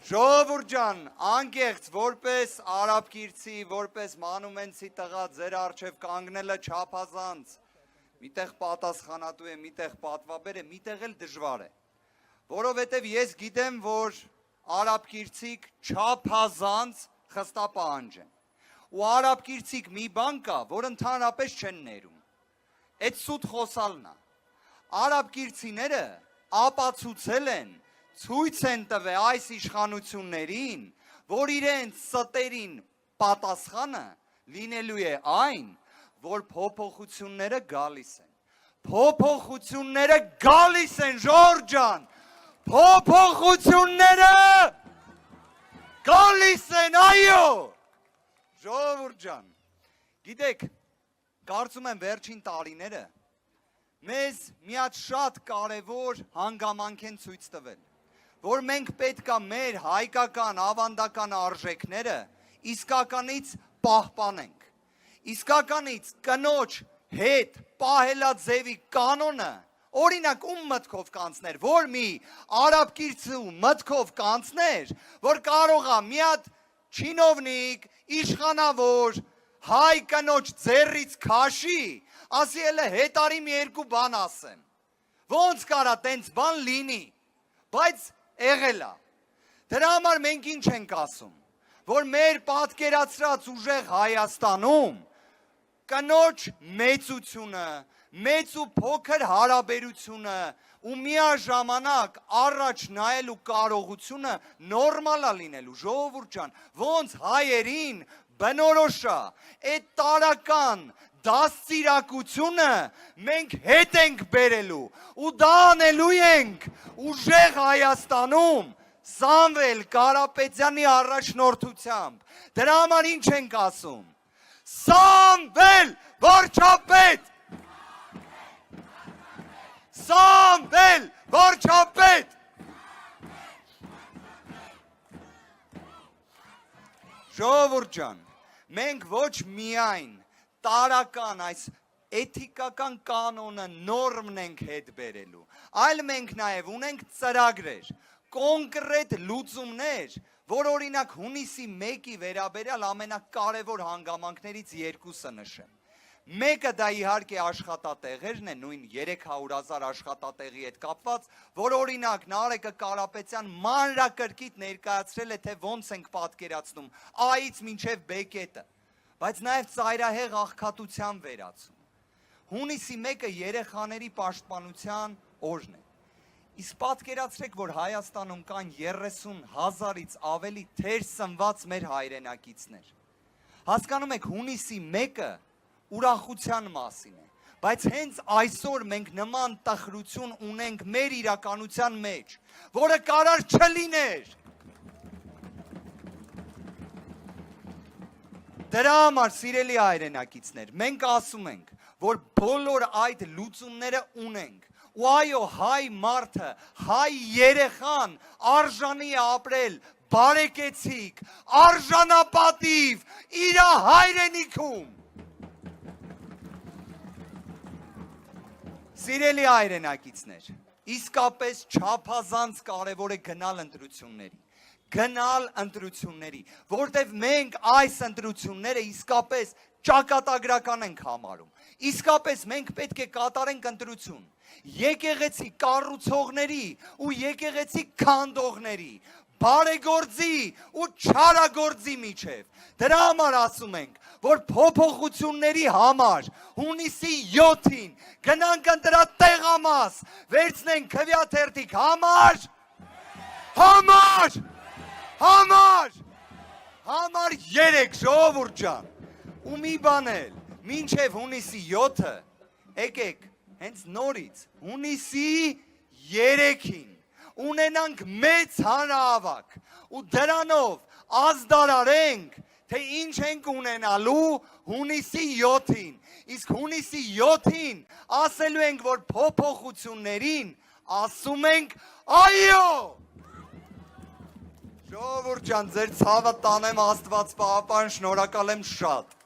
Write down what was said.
Ժողովուրդ ջան, անկեղծ որպես արաբկիրցի, որպես մանումենցի տղա ձեր առջև կանգնելը չափազանց, միտեղ պատասխանատու է, միտեղ պատվաբեր է, միտեղ էլ դժվար է, որովհետև ես գիտեմ, որ արաբկիրցիկ չափազանց խստապահանջ են, ու արաբկիրցիկ մի բան կա, որ ընդհանրապես չեն ներում, այդ սուտ խոսալն է, արաբկիրցիները ապացուցել են, ցույց են տվել այս իշխանություններին, որ իրենց ստերին պատասխանը լինելու է այն, որ փոփոխությունները գալիս են։ Փոփոխությունները գալիս են, Ժորժ ջան։ Փոփոխությունները գալիս են, այո։ Ժողովուրդ ջան, գիտեք, կարծում եմ վերջին տարիները մեզ մի հատ շատ կարևոր հանգամանք են ցույց տվել, որ մենք պետք է մեր հայկական ավանդական արժեքները իսկականից պահպանենք, իսկականից կնոջ հետ պահելաձևի կանոնը, օրինակ ում մտքով կանցներ, որ մի արաբկիրցու մտքով կանցներ, որ կարող է մի հատ չինովնիկ, իշխանավոր, հայ կնոջ ձեռից քաշի, ասի էլը հետարի մի երկու բան ասեմ, ոնց կարա տենց բան լինի, բայց եղել է, դրա համար մենք ինչ ենք ասում, որ մեր պատկերացրած ուժեղ Հայաստանում կնոջ մեծությունը, մեծ ու փոքր հարաբերությունը ու միաժամանակ առաջ նայելու կարողությունը նորմալ է լինելու, ժողովուրդ ջան, ոնց հայերին բնորոշ է, այդ տարական դաստիարակությունը մենք հետ ենք բերելու ու դա անելու ենք ուժեղ Հայաստանում Սամվել Կարապետյանի առաջնորդությամբ։ Դրա համար ինչ ենք ասում։ Սամվել վարչապետ! Սամվել վարչապետ! Ժողովուրդ ջան, մենք ոչ միայն տարական այս էթիկական կանոնը նորմն ենք հետ բերելու, այլ մենք նաև ունենք ծրագրեր, կոնկրետ լուծումներ, որ օրինակ հունիսի 1-ի վերաբերյալ ամենակարևոր հանգամանքներից երկուսը նշեմ։ Մեկը դա իհարկե աշխատատեղերն են, նույն 300,000 աշխատատեղի հետ կապված, որ օրինակ Նարեկը Կարապետյան մանրակրկիտ ներկայացրել է, թե ոնց ենք պատկերացնում A-ից մինչև B կետը, բայց նաև ծայրահեղ աղքատության վերացում։ Հունիսի 1-ը երեխաների պաշտպանության օրն է։ Իսկ պատկերացրեք, որ Հայաստանում կան 30,000-ից ավելի թեր սնված մեր հայրենակիցներ։ Հասկանում եք, հունիսի 1-ը ուրախության մասին է, բայց հենց այսօր մենք նման տխրություն ունենք մեր իրականության մեջ, որը կարար չլիներ։ Դրա համար, սիրելի հայրենակիցներ, մենք ասում ենք, որ բոլոր այդ լուծումները ունենք, ու այո, հայ մարդը, հայ երեխան արժանի է ապրել բարեկեցիկ, արժանապատիվ իր հայրենիքում։ Սիրելի հայրենակիցներ, իսկապես չափազանց կարևոր է գնալ ընտրությունների, որտև մենք այս ընտրությունները իսկապես ճակատագրական ենք համարում, իսկապես մենք պետք է կատարենք ընտրություն, եկեղեցի կառուցողների ու եկեղեցի քանդողների, բարեգործի ու չարագործի միջև, դրա համար ասում ենք, որ փոփոխությունների համար հունիսի 7-ին գնանք ընտրատեղամաս, վերցնենք քվեաթերթիկ համար 3 ժողովուրդ ջան, ու մի բան էլ, մինչև հունիսի 7-ը, եկեք, հենց նորից, հունիսի 3-ին, ունենանք մեծ հանրահավաք, ու դրանով ազդարարենք, թե ինչ ենք ունենալու հունիսի 7-ին, իսկ հունիսի 7-ին ասելու ենք, որ փոփոխություններին ասում ենք այո։ Ժողովուրդ ջան, ձեր ցավը տանեմ, Աստված պահապան, շնորհակալ եմ շատ։